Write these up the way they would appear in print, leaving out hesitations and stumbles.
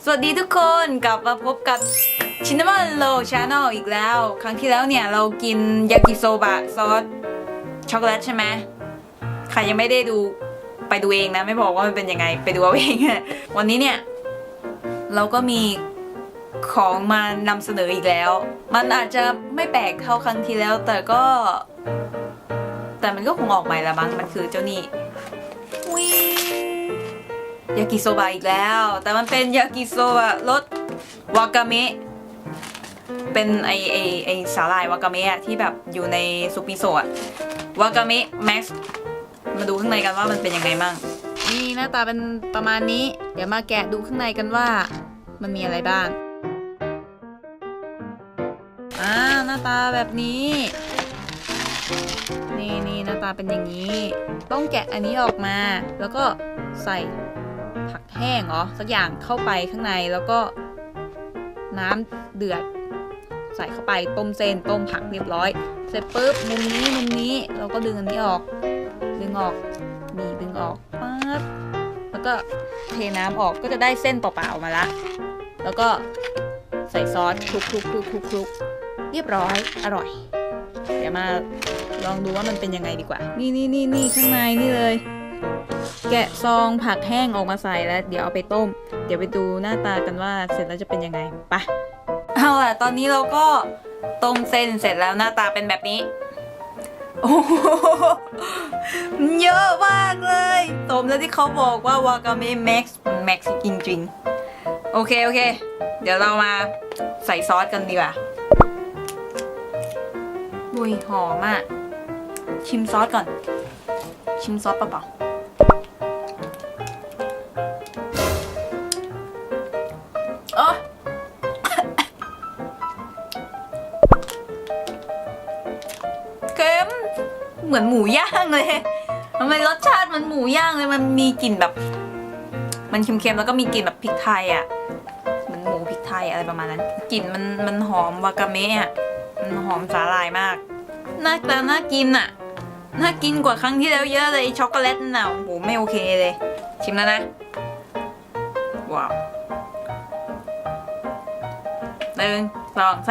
สวัสดีทุกคนกลับมาพบกับcinnamonlol channel อีกแล้วครั้งที่แล้วเนี่ยเรากินยากิโซบะซอสช็อกโกแลตใช่ไหมใครยังไม่ได้ดูไปดูเองนะไม่บอกว่ามันเป็นยังไงไปดูเอาเอง วันนี้เนี่ยเราก็มีของมานำเสนออีกแล้วมันอาจจะไม่แปลกเท่าครั้งที่แล้วแต่มันก็คงออกใหม่ละมั้งมันคือเจ้านี่ยากิโซบะอีกแล้วแต่มันเป็นยากิโซบะรสวากาเมะเป็นไอสาหร่ายวากาเมะที่แบบอยู่ในซุปมิโซะวากาเมะแม็กซ์มาดูข้างในกันว่ามันเป็นยังไงมั่งนี่หน้าตาเป็นประมาณนี้เดี๋ยวมาแกะดูข้างในกันว่ามันมีอะไรบ้างหน้าตาแบบนี้นี่หน้าตาเป็นอย่างนี้ต้องแกะอันนี้ออกมาแล้วก็ใส่ผักแห้งสักอย่างเข้าไปข้างในแล้วก็น้ำเดือดใส่เข้าไปต้มเส้นต้มผักเรียบร้อยเสร็จปุ๊บมุมนี้เราก็ดึงอันนี้ออกนี่ดึงออกปั๊บแล้วก็เทน้ำออกก็จะได้เส้นเปล่าๆมาละแล้วก็ใส่ซอสคลุกเรียบร้อยอร่อยเดี๋ยวมาลองดูว่ามันเป็นยังไงดีกว่านี่ข้างในนี่เลยแกะซองผักแห้งออกมาใส่แล้วเดี๋ยวเอาไปต้มเดี๋ยวไปดูหน้าตากันว่าเสร็จแล้วจะเป็นยังไงไปเอาล่ะตอนนี้เราก็ต้มเส้นเสร็จแล้วหน้าตาเป็นแบบนี้โอ้โหเยอะมากเลยสมแล้วที่เขาบอกว่าวากาเมะแม็กซ์จริงๆโอเคเดี๋ยวเรามาใส่ซอสกันดีกว่าอุ้ยหอมอ่ะชิมซอสก่อนชิมซอสเปล่าเค็มเหมือนหมูย่างเลยทำไมรสชาติมันหมูย่างเลยมันมีกลิ่นแบบมันเค็มๆแล้วก็มีกลิ่นแบบพริกไทยอ่ะเหมือนหมูพริกไทยอะไรประมาณนั้นกลิ่นมันหอมวากาเมะอ่ะมันหอมสาหร่ายมากน่ากินอ่ะน่ากินกว่าครั้งที่แล้วเยอะเลยช็อกโกแลตน่ะโอ้โหไม่โอเคเลยชิมแล้วนะว้าว1 2 3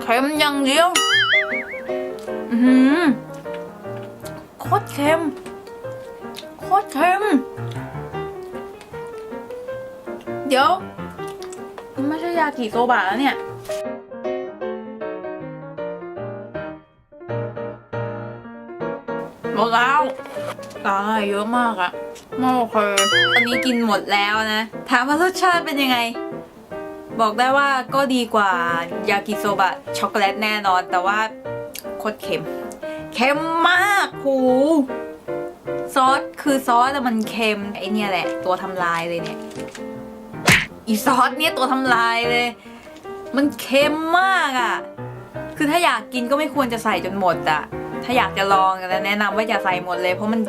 เค็มอย่างเดียวโคตรเค็มเดี๋ยวมันไม่ใช่ยากิโซบะแล้วเนี่ยหมดแล้วตายเยอะมากอะไม่โอเคตอนนี้กินหมดแล้วนะถามว่ารสชาติเป็นยังไงบอกได้ว่าก็ดีกว่ายากิโซบะช็อกโกแลตแน่นอนแต่ว่าโคตรเค็มมากหูซอสแต่มันเค็มไอเนี่ยแหละตัวทำลายเลยเนี่ยอีซอสเนี่ยตัวทำลายเลยมันเค็มมากอ่ะคือถ้าอยากกินก็ไม่ควรจะใส่จนหมดอ่ะถ้าอยากจะลองกันแนะนำว่าอย่าใส่หมดเลยเพราะมัน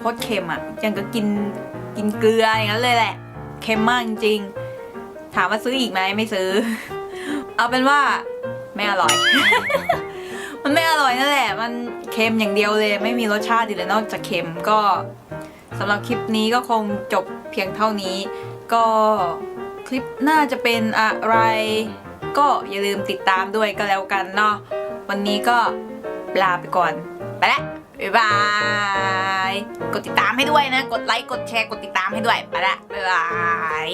โคตรเค็มอ่ะยังก็กินเกลืออย่างนั้นเลยแหละเค็มมากจริงถามว่าซื้ออีกไหมไม่ซื้อเอาเป็นว่าไม่อร่อย มันไม่อร่อยนั่นแหละมันเค็มอย่างเดียวเลยไม่มีรสชาติอื่นเลยนอกจากเค็มก็สำหรับคลิปนี้ก็คงจบเพียงเท่านี้ก็คลิปน่าจะเป็นอะไรก็อย่าลืมติดตามด้วยก็แล้วกันเนาะวันนี้ก็ลาไปก่อนไปละบ๊ายบายกดติดตามให้ด้วยนะกดไลค์กดแชร์กดติดตามให้ด้วยไปละบ๊ายบาย